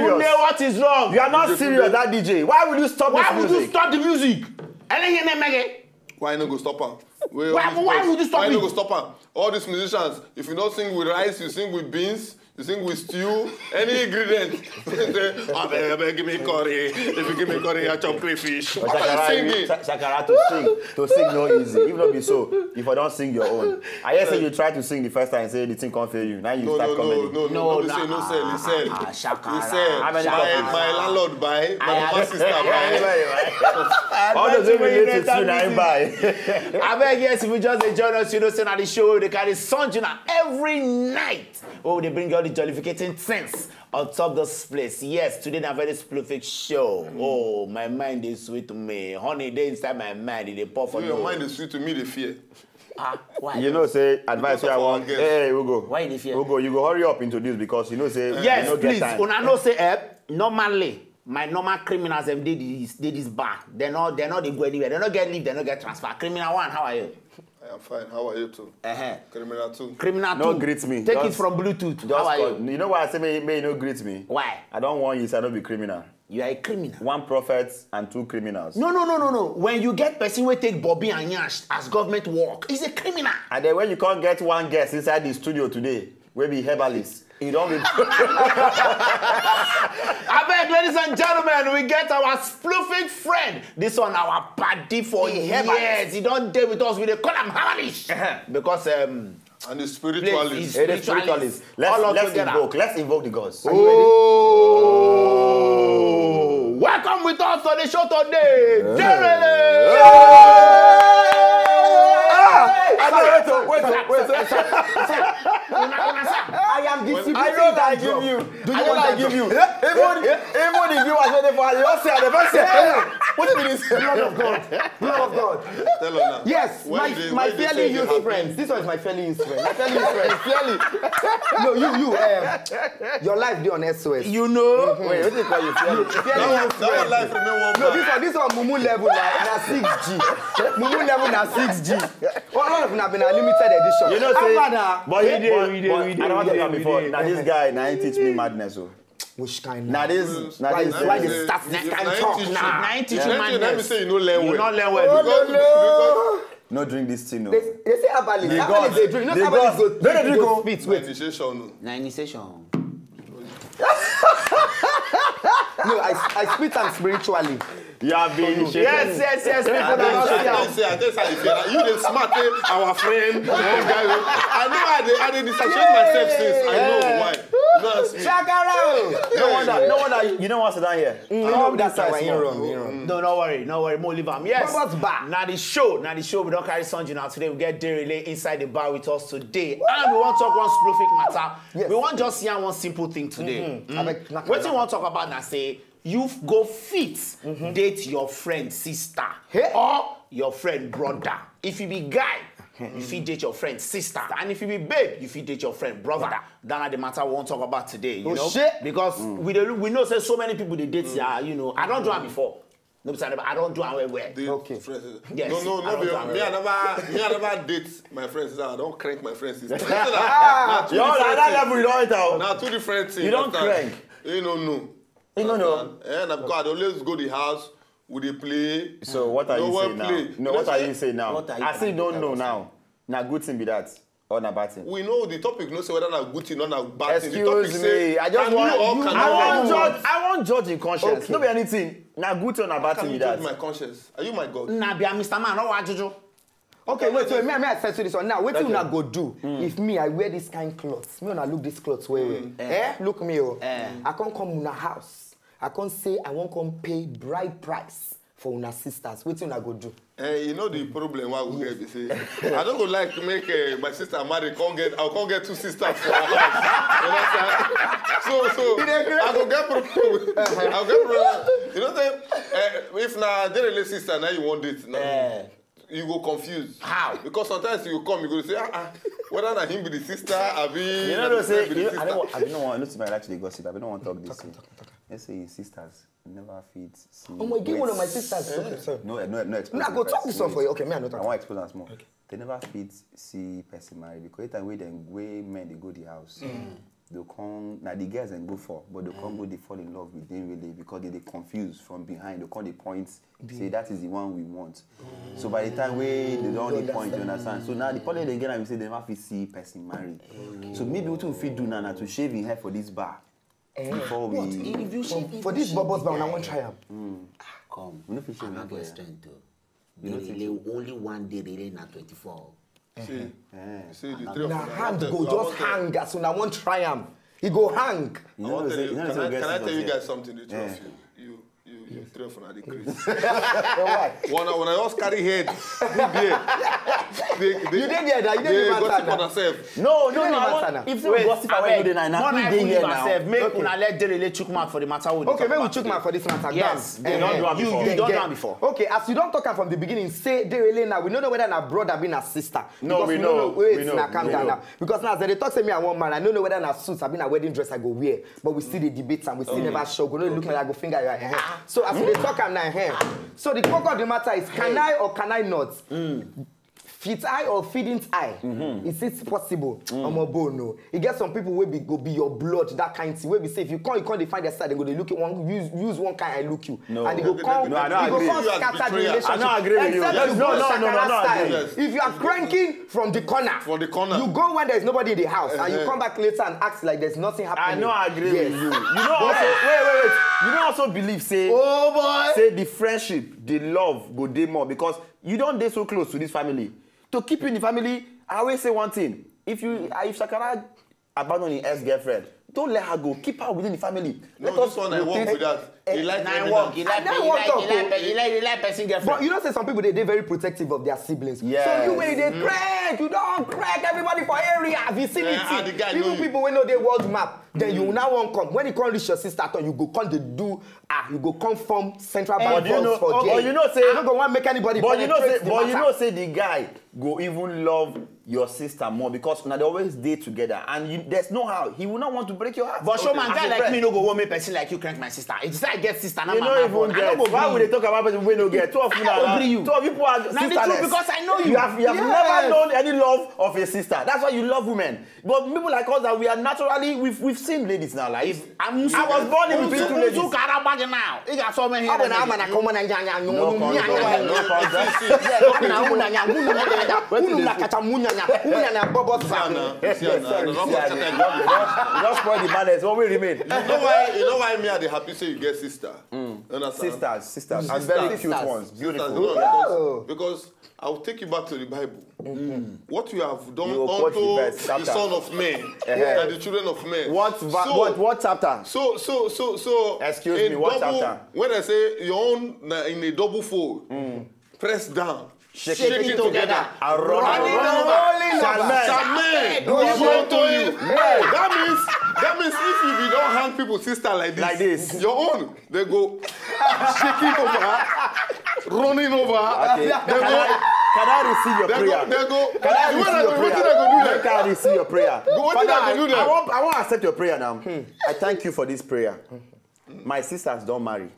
serious. What is wrong? You are not serious, that DJ. Why would you stop this music? Why would you stop the music? Why not go stop her? Why would you stop Why it? not go stop her? All these musicians, if you don't sing with rice, you sing with beans. You sing with stew, any ingredient. Give me curry. If you give me curry, I chop crayfish. Shakara, to sing no easy. If not be so, if I don't sing your own. I hear say you try to sing the first time and say the thing can't fail you. Now you start coming. No, sell. Shakara. My landlord buy, my mama sister buy. All those who relate to you now buy. I beg yes, if you just join us, you know, say the show they carry Sanjuna every night. Oh, they bring you all the jollificating things on top of this place. Yes, today na very prolific show. Oh, my mind is sweet to me. Honey, they inside my mind, they pour for Your mind is sweet to me, they fear. Why? You know, say advice where I want. Hey, Ugo. Why they fear? Ugo, you go hurry up into this because you know, say yes, you no please. get time. Una know say normally my normal criminals them did this bar. They not they go anywhere. They not get leave. They not get transfer. Criminal one, how are you? I am fine. How are you too? Criminal too. Criminal two. No greet me. Take it from Bluetooth. How are you? You know why I say may no greet me? Why? I don't want you to not be criminal. You are a criminal. One prophet and two criminals. No. When you get person we take Bobby and Yash as government work, he's a criminal. And then when you can't get one guest inside the studio today, we be herbalist. You don't be. I beg, ladies and gentlemen, we get our spliffing friend. This one, our party for years. He don't deal with us. We call him herbalist because and the spiritualist. Spiritualist. Let's invoke the gods. Oh, welcome with us on the show today. Wait. I am disciplining. I know that I give you. Do you know that I give you? Even if you are ready for it, you say the first what do you mean? Blood of God. Blood of God. Tell her now. Yes, my fairly used friends. This one is my fairly used friend. My fairly used friend. Fairly. No, you. Your life be on SOS. You know. Wait, what do you call you? Fairly used friend. That life remain one No, back. this one Mumu level na 6G. Mumu level na 6G. All of them have been a limited edition. You know, say, we did. I don't want to talk before. Now this guy, now he teach me madness. Which kind? Now this, Why They this? start next time talk now. Now teach you Let me madness. say you no learn You well. not learn well. no drink this thing. No. They say herbalist. The Herbalist they drink. You know herbalist go drink. spit. My initiation. Na initiation. No, I spit am spiritually. You have been Yes. People I that not say, you the smart, our friend. I know I did disassociate myself since. I know why. You know what No wonder. You don't want to sit down here. That's how I run. No, no worry. More leave am. Yes. What's back? Now the show. We don't carry Sanji now. Today we get Derele inside the bar with us today, and we want to talk one specific matter. Yes. We want just hear one simple thing today. What you want to talk about now? Say you go fit date your friend sister or your friend brother. If you be guy, you fit date your friend sister, and if you be babe, you fit date your friend brother. That's the matter we want to talk about today. You know, because we know say so many people they date. You know, I don't do it before. No, I don't do it well. Okay. Yes. No. Me, I never date my friends. I don't crank my friends. You're on that level. You don't enter. Now two different things. You don't crank. You don't know. You don't know. And I've got always go to the house. Would they play? So what are you saying now? No, what are you saying now? What are you I still don't know now. Now good thing be that or na bad thing. We know the topic. No say whether na good thing or na bad thing. The Excuse topic me. say, I just want. I want judge in conscience. Okay. No be anything. Na good thing or na bad Can thing you be judge that. my conscience? Are you my God? Nah, be a Mr. Man. No, Jojo. Okay, wait, may I settle this one now? What you una go do if me I wear this kind clothes? Me una look this clothes well. Look me I can't come una house. I can't say I won't come pay bride price for una sisters. What you una go do? You know the problem why we get. Say, I don't go like to make my sister marry. I can't get two sisters for her house. You know what I'm saying? So I go get problem. I'll get problem. You know what I'm saying? If na Derele sister now you want it now. You go confused. How? Because sometimes you come, you go say, whether na him be the sister, You know, say, I don't want to actually gossip. I don't want to talk this thing. Let's say sisters never feed. Oh my, give one of my sisters. No, explain. I go talk this one for you. Okay, me I not talk. I want to explain that more. They never feed see person married because every time when men they go the house, they'll come, now the girls and go for, but they'll come go, they fall in love with them really because they confused from behind. They'll come the points, say that is the one we want. So by the time they don't need point, you understand? So now the problem they get, we say they have to see person married. So maybe what we fit do now to shave in hair for this bar. Before we... If you shave, for this bubbles bar, I won't try them. Come, we don't fit shave I have a strength too. Only one day they na 24. See, the three of Now them. hand go just hang as soon I won't try him. He go hang. Can I tell you guys something? The three of you. You three of them are the crazy. When I just carry head, You didn't hear that. You didn't gossip on herself. No. If we gossip about it now, we dey here now. Make una let Derele chook mouth for the matter. Okay, make we chook mouth for this matter. Yes, they don't do am before. You don't do am before. Okay, as you don't talk am from the beginning, say Derele now. We don't know whether na brother be na sister. No, we know. Wait, now calm down now. Because now they talk say me I want man. I don't know whether na suits I be na wedding dress I go wear. But we still the debate and we still never show. Go no look like I go finger your hair. So as they talk am now here. So the core of the matter is can I or can I not? Fit I or feedn't I? Is it possible? No. You get some people will go be your blood, that kind of thing. Where we say if you can't find their side, they go they look at one, use one kind and look you. No. And they go come, I don't agree. Scatter the relationship. I don't agree with you. No. If you are cranking from the corner, you go when there's nobody in the house and you come back later and act like there's nothing happening. I don't agree with you. You know also, wait. You don't also believe say the friendship, the love go dey more because you don't dey so close to this family. To keep you in the family, I always say one thing. If Shakara abandon his ex-girlfriend, don't let her go. Keep her within the family. No, this one I work with that. He like person girlfriend. But you know, say some people they're very protective of their siblings. Yes. So you when they crack, you don't crack everybody for area vicinity. Even people when know their world map, then you now won't come. When you can't reach your sister, you go come to do you go come from central bank funds for there. You know say I don't go want make anybody. But you know say the guy go even love your sister more because now they always stay together and there's no how he will not want to break your heart. But show man guy like me no go want make person like you crank my sister. It's like get sister now. You don't even get. Why would they talk about person we no get? Two of you now. Two of people are sisterless. Because I know you. You have never known any love of a sister. That's why you love women. But people like us that we are naturally we've seen ladies now. Like I was born in between two ladies. Now. You got so many. Just spoil the manners. What will remain? You know why me are the happy say you get sister? Sisters, and very cute ones, beautiful. Because I'll take you back to the Bible. What you have done unto the son of men and the children of men. What chapter? So. Excuse me. What chapter? When I say your own in a double fold, press down. Shake it together. And rolling over. Shaman. To you. That means if you don't hang people sister like this, your own, they go shaking over, running over. Okay. Can I receive your prayer? They go. Can I receive your prayer? What did I do there? I want to accept your prayer now. I thank you for this prayer. My sisters don't marry.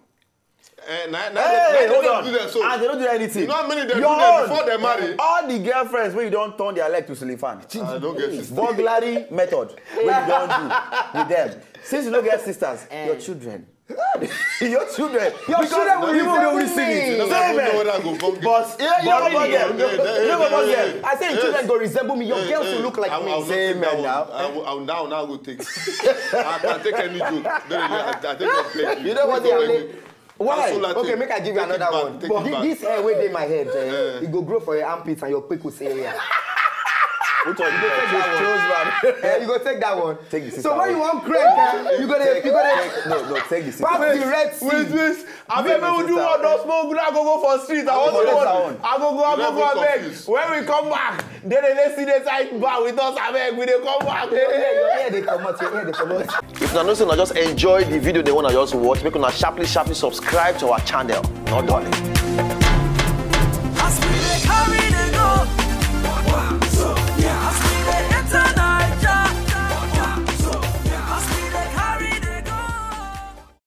Hold on. They don't do anything. You know how many they do that before they marry? All the girlfriends where you don't turn their leg to Silifan. I don't get sisters. Burglary method where you don't do with them. Since you don't get sisters, your children. Your children will even know we see it. I say your children go resemble me. Your girls will look like me. Same man now. I'll now go take. I can take any joke. I take a plate. You know what they are? Why? Okay, make I give you another one. But this hair way in my head, it go grow for your armpits and your pecus area. Which one? You go take that one. Take the sister. So when you want crank, you gonna no, take the sister. Pass the Red Sea. Wait. I bet we do all those smoke. I go for street. I want to go. I go. I beg. When we come back, then they see the side bar with us. I beg. We they come back. Your they come out. If you know, just enjoy the video they want to just watch, make una sharply subscribe to our channel. Not darling.